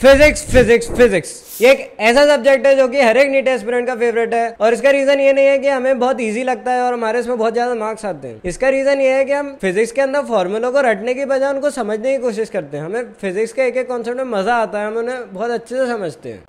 Physics physics physics ये एक ऐसा सब्जेक्ट है जो कि हर एक नीट एस्पिरेंट का फेवरेट है। और इसका रीजन ये नहीं है कि हमें बहुत इजी लगता है और हमारे इसमें बहुत ज्यादा मार्क्स आते हैं। इसका रीजन ये है कि हम फिजिक्स के अंदर फॉर्मूलों को रटने की बजाय उनको समझने की कोशिश करते हैं। हमें फिजिक्स के एक एक कॉन्सेप्ट में मजा आता है, हम उन्हें बहुत अच्छे से समझते हैं।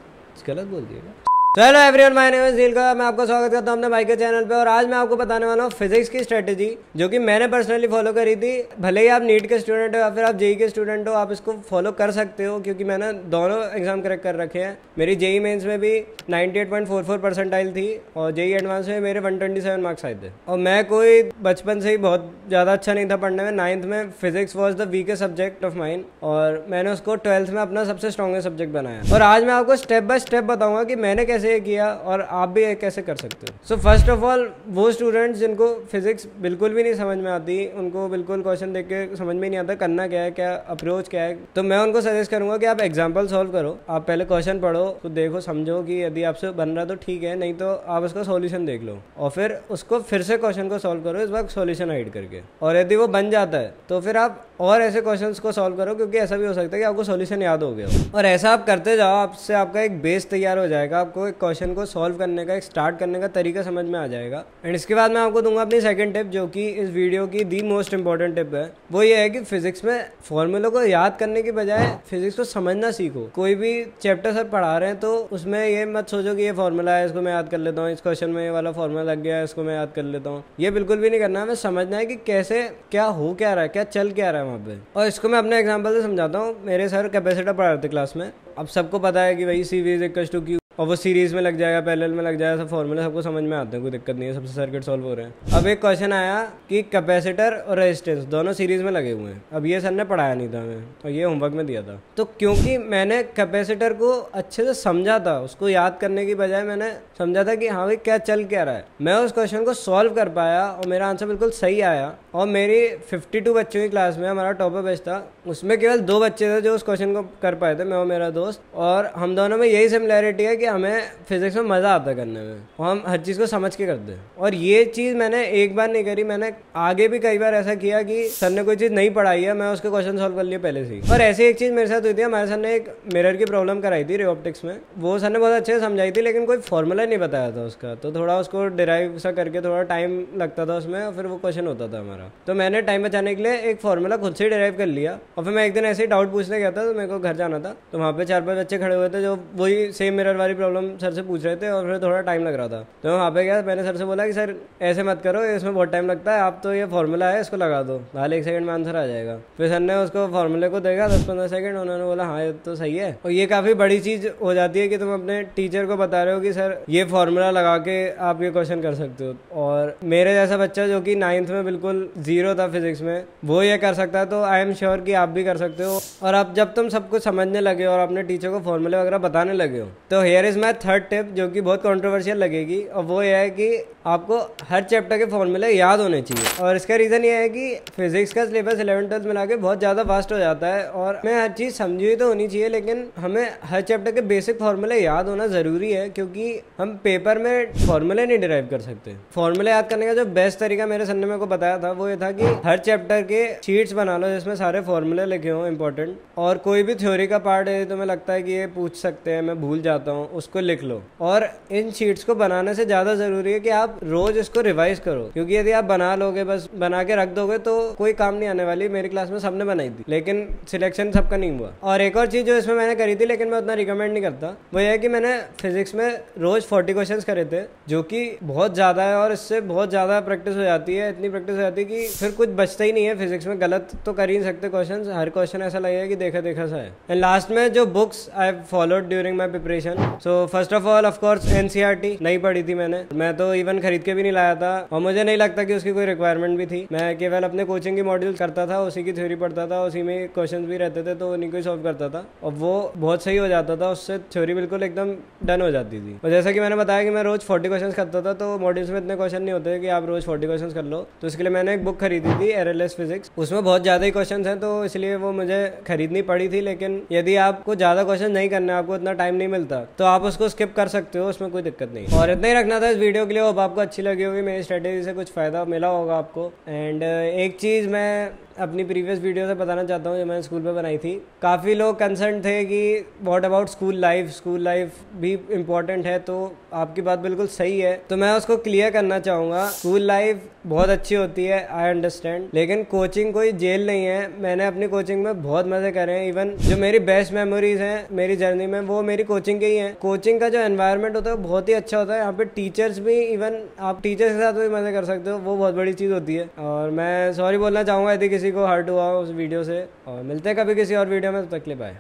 गलत बोल दिया। तो hello everyone, my name is Neel. मैं आपका स्वागत करता हूं अपने भाई के चैनल पे। और आज मैं आपको बताने वाला हूं फिजिक्स की स्ट्रेटेजी जो कि मैंने पर्सनली फॉलो करी थी। भले ही आप नीट के स्टूडेंट हो या फिर आप जेई के स्टूडेंट हो, आप इसको फॉलो कर सकते हो क्योंकि मैंने दोनों एग्जाम क्रैक कर रखे हैं। मेरी जेई मेंस में भी 98.44 परसेंटाइल थी और जेई एडवांस में मेरे 127 मार्क्स आए थे। और मैं कोई बचपन से ही बहुत ज़्यादा अच्छा नहीं था पढ़ने में। 9th में physics was the weakest subject of mine और मैंने उसको 12th में अपना सबसे स्ट्रॉन्गेस्ट सब्जेक्ट बनाया। और आज मैं आपको स्टेप बाय स्टेप बताऊंगा कि मैंने कैसे ये किया और आप भी ये कैसे कर सकते हो। सो फर्स्ट ऑफ ऑल, वो स्टूडेंट्स जिनको फिजिक्स बिल्कुल भी नहीं समझ में आती, उनको बिल्कुल क्वेश्चन देख के समझ में नहीं आता करना क्या है, क्या अप्रोच क्या है, तो मैं उनको सजेस्ट करूंगा कि आप एग्जाम्पल सॉल्व करो। आप पहले क्वेश्चन पढ़ो, तो देखो समझो कि यदि आपसे बन रहा तो ठीक है, नहीं तो आप उसका सॉल्यूशन देख लो और फिर उसको फिर से क्वेश्चन को सॉल्व करो, इस बार सॉल्यूशन हाइड करके। और यदि वो बन जाता है तो फिर आप और ऐसे क्वेश्चंस को सॉल्व करो, क्योंकि ऐसा भी हो सकता है कि आपको सॉल्यूशन याद हो गया हो। और ऐसा आप करते जाओ, आपसे आपका एक बेस तैयार हो जाएगा। आपको एक क्वेश्चन को सॉल्व करने का, एक स्टार्ट करने का तरीका समझ में आ जाएगा। एंड इसके बाद मैं आपको दूंगा अपनी सेकंड टिप, जो कि इस वीडियो की दी मोस्ट इंपॉर्टेंट टिप है। वो ये है कि फिजिक्स में फॉर्मूलों को याद करने की बजाय फिजिक्स को समझना सीखो। कोई भी चैप्टर सर पढ़ा रहे हैं तो उसमें ये मत सोचो कि ये फॉर्मूला है, इसको मैं याद कर लेता हूँ, इस क्वेश्चन में ये वाला फॉर्मूला लग गया है, इसको मैं याद कर लेता हूँ। ये बिल्कुल भी नहीं करना है। हमें समझना है कि कैसे क्या हो क्या रहा है, क्या चल क्या रहा है वहाँ पे। और इसको मैं अपने एग्जांपल से समझाता हूँ। मेरे सर कैपेसिटर पढ़ा रहे थे क्लास में। अब सबको पता है कि भाई CV इक्वल्स टू Q, और वो सीरीज में लग जाएगा, पैरेलल में लग जाएगा, सब फॉर्मूला सबको समझ में आते हैं, कोई दिक्कत नहीं है, सबसे सर्किट सॉल्व हो रहे हैं। अब एक क्वेश्चन आया कि कैपेसिटर और रेजिस्टेंस दोनों सीरीज में लगे हुए हैं। अब ये सर ने पढ़ाया नहीं था हमें और ये होमवर्क में दिया था। तो क्योंकि मैंने कैपेसिटर को अच्छे से समझा था, उसको याद करने की बजाय मैंने समझा था कि हाँ भाई क्या चल क्या रहा है, मैं उस क्वेश्चन को सॉल्व कर पाया और मेरा आंसर बिल्कुल सही आया। और मेरी 52 बच्चों की क्लास में हमारा टॉपर बैच था, उसमें केवल 2 बच्चे थे जो उस क्वेश्चन को कर पाए थे, मैं और मेरा दोस्त। और हम दोनों में यही सिमिलैरिटी है कि हमें फिजिक्स में मजा आता है करने में और हम हर चीज को समझ के करते हैं। और ये चीज मैंने एक बार नहीं करी, मैंने आगे भी कई बार ऐसा किया कि सर ने कोई चीज नहीं पढ़ाई है, मैं उसके क्वेश्चन सॉल्व कर लिए पहले से ही। और ऐसी एक चीज मेरे साथ हुई थी। हमारे सर ने एक मिरर की प्रॉब्लम कराई थी रे ऑप्टिक्स में। वो सर ने बहुत अच्छे से समझाई थी, लेकिन कोई फॉर्मूला नहीं बताया था उसका, तो थोड़ा उसको डिराइव सा करके थोड़ा टाइम लगता था उसमें, और फिर वो क्वेश्चन होता था हमारा। तो मैंने टाइम बचाने के लिए एक फॉर्मूला खुद से डिराइव कर लिया। और फिर मैं एक दिन ऐसे ही डाउट पूछने गया था, तो मेरे को घर जाना था, तो वहाँ पे 4-5 बच्चे खड़े हुए थे जो वही सेम मिरर वाली प्रॉब्लम सर से पूछ रहे थे और फिर थोड़ा टाइम लग रहा था। तो मैं वहाँ पे गया, मैंने सर से बोला कि सर ऐसे मत करो, इसमें बहुत टाइम लगता है, आप तो ये फॉर्मूला है इसको लगा दो, हाल 1 सेकंड में आंसर आ जाएगा। फिर सर ने उसको फॉर्मूले को देखा 10-15 सेकंड, उन्होंने बोला हाँ ये तो सही है। और ये काफ़ी बड़ी चीज़ हो जाती है कि तुम अपने टीचर को बता रहे हो कि सर ये फॉर्मूला लगा के आप ये क्वेश्चन कर सकते हो। और मेरे जैसा बच्चा जो कि 9th में बिल्कुल 0 था फिजिक्स में, वो ये कर सकता है, तो आई एम श्योर कि आप भी कर सकते हो। और अब जब तुम सब कुछ समझने लगे और अपने टीचर को फॉर्मूले वगैरह बताने लगे हो, तो here is my third tip, जो कि बहुत कंट्रोवर्शियल लगेगी। और वो ये है कि आपको हर चैप्टर के फॉर्मूले याद होने चाहिए। और इसका रीजन ये है कि फिजिक्स का सिलेबस 11th-12th मिला के बहुत ज्यादा फास्ट हो जाता है और हमें हर चीज समझी हुई तो होनी चाहिए, लेकिन हमें हर चैप्टर के बेसिक फॉर्मूले याद होना जरूरी है, क्योंकि हम पेपर में फॉर्मूले नहीं डिराइव कर सकते। फॉर्मूले याद करने का जो बेस्ट तरीका मेरे सर ने मेरे को बताया था वो ये था कि हर चैप्टर के शीट्स बना लो जिसमें सारे फॉर्मूले लिखे हो इंपॉर्टेंट, और कोई भी थ्योरी का पार्ट है तुम्हें लगता है कि ये पूछ सकते हैं, मैं भूल जाता हूँ, उसको लिख लो। और इन शीट्स को बनाने से ज्यादा जरूरी है कि आप रोज इसको रिवाइज करो, क्योंकि यदि आप बना लोगे, बस बना के रख दोगे तो कोई काम नहीं आने वाली। मेरी क्लास में सबने बनाई थी, लेकिन सिलेक्शन सबका नहीं हुआ। और एक और चीज जो इसमें मैंने करी थी, लेकिन मैं उतना रिकमेंड नहीं करता, वो ये है कि मैंने फिजिक्स में रोज 40 क्वेश्चन करे थे, जो कि बहुत ज्यादा है। और इससे बहुत ज्यादा प्रैक्टिस हो जाती है, इतनी प्रैक्टिस हो जाती है कि फिर कुछ बचता ही नहीं है फिजिक्स में। गलत तो कर ही नहीं सकते क्वेश्चन, हर क्वेश्चन ऐसा लगेगा कि देखा देखा सा है। एंड लास्ट में जो books I followed during my preparation, so first of all of course NCERT नहीं पढ़ी थी मैं तो इवन खरीद के भी नहीं लाया था, और मुझे नहीं लगता कि उसकी कोई रिक्वायरमेंट भी थी। मैं केवल अपने कोचिंग की मॉड्यूल करता था, उसी की थ्योरी पढ़ता था, उसी में क्वेश्चन भी रहते थे, तो उन्हीं को सॉल्व करता था और वो बहुत सही हो जाता था। उससे थ्योरी बिल्कुल एकदम डन हो जाती थी। और जैसा कि मैंने बताया कि मैं रोज 40 क्वेश्चन करता था, तो मॉड्यूल्स में इतने क्वेश्चन नहीं होते कि आप रोज 40 क्वेश्चन कर लो। तो इसके लिए मैंने मैंने एक बुक खरीदी थी एररलेस फिजिक्स, उसमें बहुत ज़्यादा ही क्वेश्चन हैं, तो इसलिए वो मुझे खरीदनी पड़ी थी। लेकिन यदि आपको ज़्यादा क्वेश्चन नहीं करने, आपको इतना टाइम नहीं मिलता, तो आप उसको स्किप कर सकते हो, उसमें कोई दिक्कत नहीं। और इतना ही रखना था इस वीडियो के लिए। होप आपको अच्छी लगी होगी, मेरी स्ट्रेटेजी से कुछ फ़ायदा मिला होगा आपको। एंड एक चीज़ मैं अपनी प्रीवियस वीडियो से बताना चाहता हूँ जो मैंने स्कूल पे बनाई थी। काफ़ी लोग कंसर्न थे कि व्हाट अबाउट स्कूल लाइफ भी इम्पॉर्टेंट है, तो आपकी बात बिल्कुल सही है। तो मैं उसको क्लियर करना चाहूँगा, स्कूल लाइफ बहुत अच्छी होती है, आई अंडरस्टैंड, लेकिन कोचिंग कोई जेल नहीं है। मैंने अपनी कोचिंग में बहुत मज़े करे हैं। इवन जो मेरी बेस्ट मेमोरीज हैं मेरी जर्नी में, वो मेरी कोचिंग के ही हैं। कोचिंग का जो एनवायरनमेंट होता है वो बहुत ही अच्छा होता है। यहाँ पे टीचर्स भी, इवन आप टीचर्स के साथ भी मज़े कर सकते हो, वो बहुत बड़ी चीज़ होती है। और मैं सॉरी बोलना चाहूँगा यदि किसी को हर्ट हुआ उस वीडियो से। और मिलते हैं कभी किसी और वीडियो में, तब तक के लिए बाय।